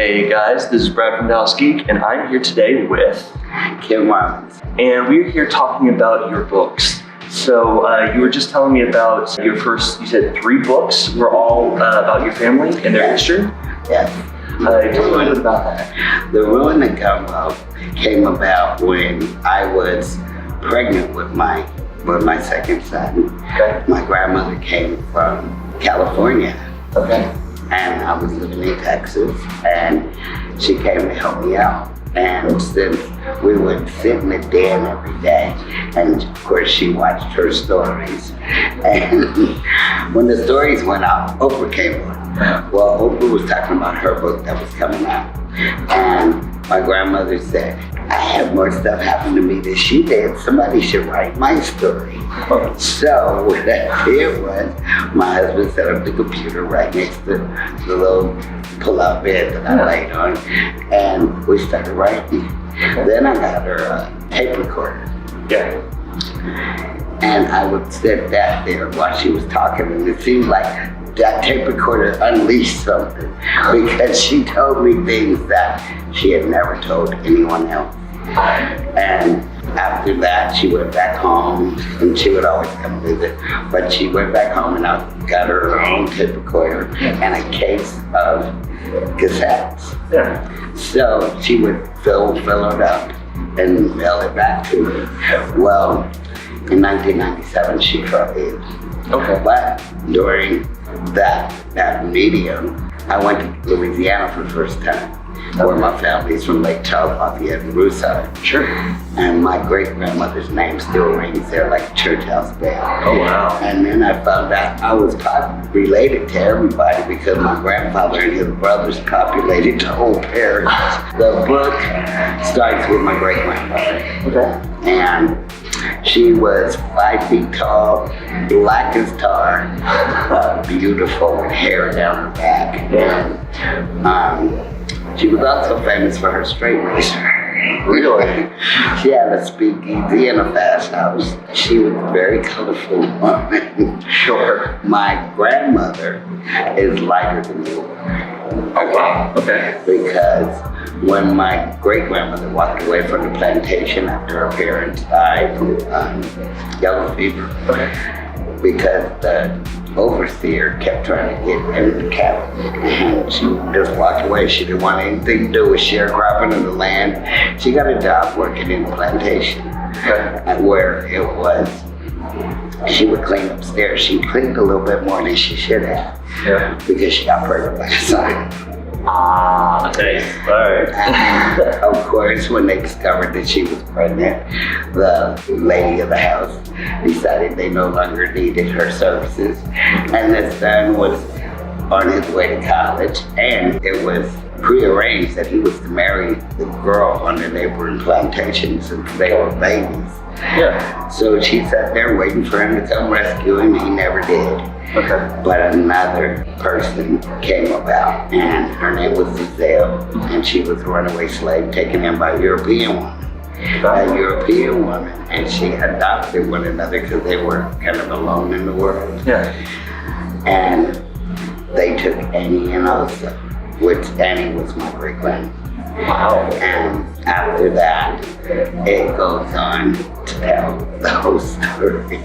Hey guys, this is Brad from Geek, and I'm here today with Kim Robbins. And we're here talking about your books. So you were just telling me about your first, you said 3 books were all about your family and their history? Yes. Tell me a little bit about that. The Roux and the Gumbo came about when I was pregnant with my second son. Okay. My grandmother came from California. Okay. And I was living in Texas, and she came to help me out. And since we would sit in the den every day, and of course she watched her stories. And when the stories went out, Oprah came on. Well, Oprah was talking about her book that was coming out. And my grandmother said, I have more stuff happen to me than she did. Somebody should write my story. So what I did was, my husband set up the computer right next to the little pull-out bed that I laid on, and we started writing. Then I got her a tape recorder. Yeah. And I would sit that there while she was talking, and it seemed like that tape recorder unleashed something, because she told me things that she had never told anyone else. And after that, she went back home, and she would always come visit, but she went back home and I got her own tape recorder and a case of cassettes. Yeah. So she would fill it up and mail it back to me. Well, in 1997, she fell ill. Okay. But during that medium, I went to Louisiana for the first time, where my family's from Lake Charles, Lafayette, and Roux. Sure. And my great-grandmother's name still rings there like a church house bell. Oh, wow. And then I found out I was related to everybody because my grandfather and his brothers populated the whole parish. The book starts with my great-grandmother. Okay. And she was 5 feet tall, black as tar, beautiful with hair down her back. And she was also famous for her straight razor. Really? She had a speakeasy and a fast house. She was a very colorful woman. Sure. My grandmother is lighter than you are. Oh, wow. Okay. Because when my great-grandmother walked away from the plantation after her parents died from yellow fever, because the overseer kept trying to get into the cattle, and she just walked away. She didn't want anything to do with sharecropping of the land. She got a job working in the plantation, where it was, she would clean upstairs. She cleaned a little bit more than she should have, because she got pregnant by the son. Okay. Alright. Of course, when they discovered that she was pregnant, the lady of the house decided they no longer needed her services. And the son was on his way to college, and it was prearranged that he was to marry the girl on the neighboring plantation since they were babies. Yeah. So she sat there waiting for him to come rescue him. He never did. Okay. But another person came about, and her name was Giselle, and she was a runaway slave taken in by a European woman. A European woman, and she adopted one another because they were kind of alone in the world. Yeah. And they took Annie in also, which Annie was my great-grandmother. Wow. And after that, it goes on to tell the whole story.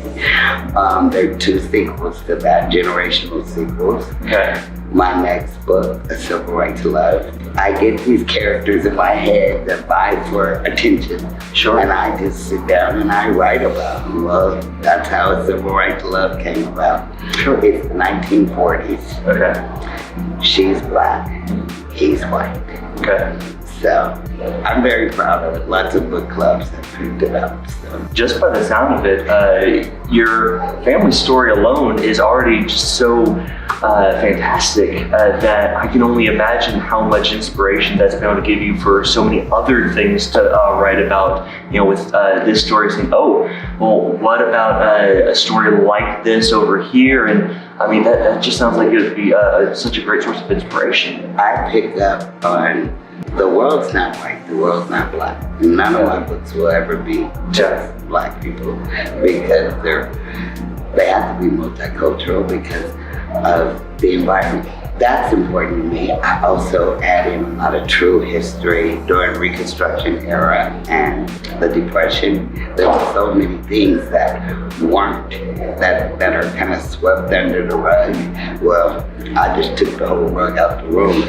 There are 2 sequels to that, generational sequels. Okay. My next book, A Civil Right to Love, I get these characters in my head that vie for attention. Sure. And I just sit down and I write about them. Well, that's how A Civil Right to Love came about. Sure. It's the 1940s. Okay. She's black, he's white. Okay. So I'm very proud of it. Lots of book clubs have picked it up. So. Just by the sound of it, your family story alone is already just so fantastic that I can only imagine how much inspiration that's been able to give you for so many other things to write about. You know, with this story, saying, "Oh, well, what about a story like this over here?" And I mean, that just sounds like it would be such a great source of inspiration. I pick up on the world's not white, the world's not black. None of my books will ever be just black people, because they have to be multicultural, because of the environment. That's important to me. I also add in a lot of true history during Reconstruction era and the Depression. There were so many things that weren't, that are kind of swept under the rug. Well, I just took the whole rug out the room.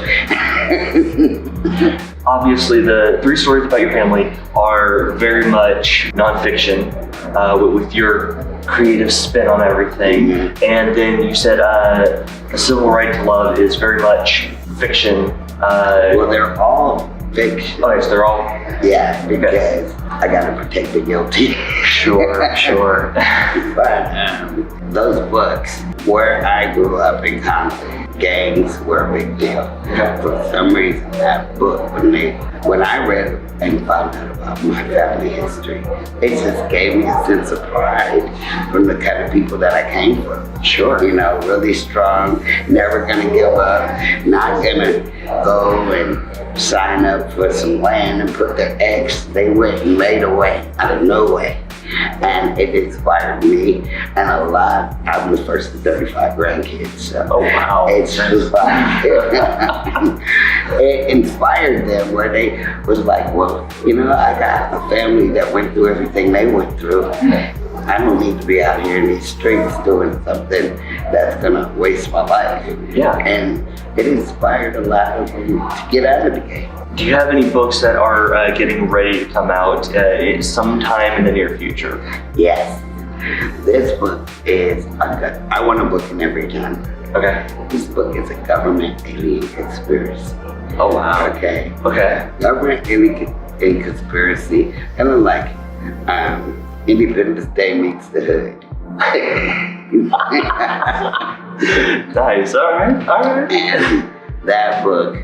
Obviously, the 3 stories about your family are very much nonfiction, with your creative spin on everything. Mm-hmm. And then you said A Civil Right to Love is very much fiction. Well, they're all fiction. Oh, yes, they're all. Yeah, because I gotta protect the guilty. Sure. But those books, where I grew up in Compton, gangs were a big deal. Okay. For some reason, that book, when I read it and found out about my family history, it just gave me a sense of pride from the kind of people that I came from. Sure. You know, really strong, never gonna give up, not gonna go and sign up for some land and put their ex. They went and made a way out of no way. And it inspired me and a lot. I'm the first of 35 grandkids, so Oh, wow. it's just like it inspired them where they was like, well, you know, I got a family that went through everything they went through. I don't need to be out here in these streets doing something that's gonna waste my life. Yeah. And it inspired a lot of them to get out of the game. Do you have any books that are getting ready to come out sometime in the near future? Yes. This book is, I want a book in every genre. Okay. This book is a government alien conspiracy. Oh, wow. Okay. Okay. Government alien conspiracy, kind of like Independence Day meets the hood. Nice. All right. And that book,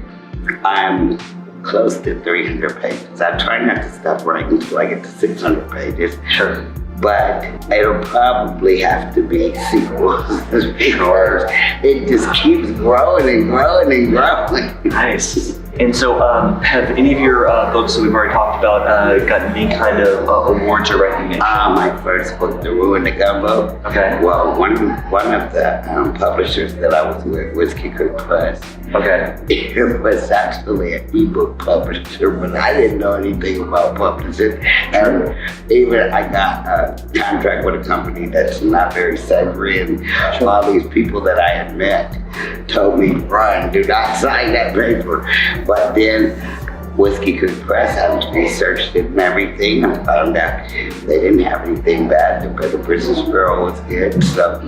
I'm close to 300 pages. I try not to stop writing until I get to 600 pages. Sure. But it'll probably have to be sequels because it just keeps growing and growing and growing. Nice. And so, have any of your books that we've already talked about gotten any kind of awards or recognition? My first book, The Roux and the Gumbo. Okay. Well, one of the publishers that I was with was Geek Press. Okay. It was actually an ebook publisher, but I didn't know anything about publishing. And even I got a contract with a company that's not very savory, and all these people that I had met told me, run, do not sign that paper. But then Whiskey Creek Press, I researched it and everything. I found out they didn't have anything bad. The Business Bureau was good, so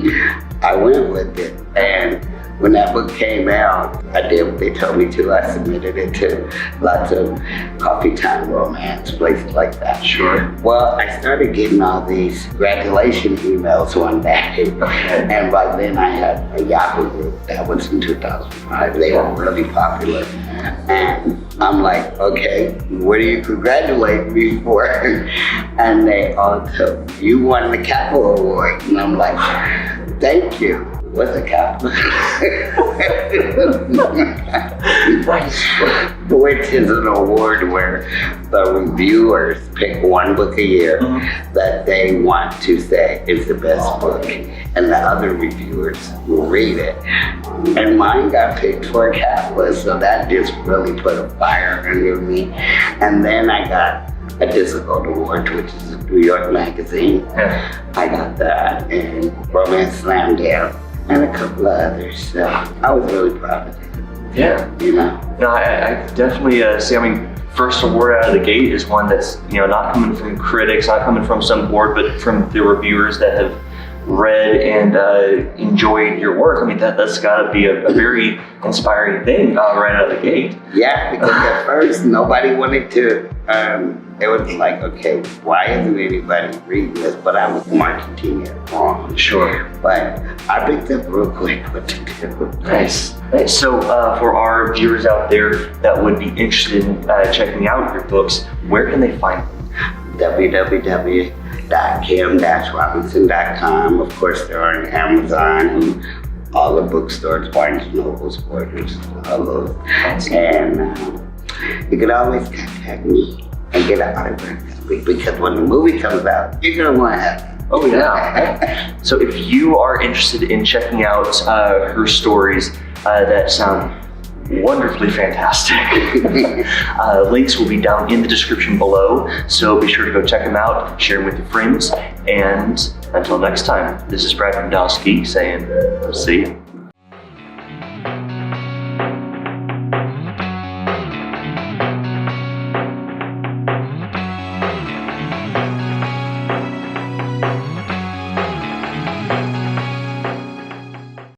I went with it. And when that book came out, I did what they told me to. I submitted it to lots of coffee time romance places like that. Sure. Well, I started getting all these congratulation emails one day. Okay. And by then I had a Yahoo group. That was in 2005. They were really popular. And I'm like, okay, what do you congratulate me for? And they all told me, you won the Capitol Award. And I'm like, thank you. What's a Capitol? Which is an award where the reviewers pick one book a year that they want to say is the best book, and the other reviewers will read it. And mine got picked for a Catalyst, so that just really put a fire under me. And then I got a Difficult Award, which is a New York magazine. I got that, and Romance Slam Down, and a couple of others. So I was really proud of it. Yeah. You know? No, I definitely see. I mean, first award out of the gate is one that's not coming from critics, not coming from some board, but from the reviewers that have read and enjoyed your work. I mean, that's got to be a very inspiring thing right out of the gate. Yeah, because at first nobody wanted to. It was like, okay, why isn't anybody reading this? But I was marketing it wrong. Sure. But I picked up real quick what to do. Nice. So for our viewers out there that would be interested in checking out your books, where can they find them? www.kim-robinson.com. Of course, they're on Amazon and all the bookstores, Barnes & Nobles, Borders, all those. And you can always contact me and get an autograph copy, because when the movie comes out, you're gonna want to have it. Oh yeah. So if you are interested in checking out her stories that sound wonderfully fantastic, links will be down in the description below. So be sure to go check them out, share them with your friends, and until next time, this is Brad from Dallas Geek saying, see ya.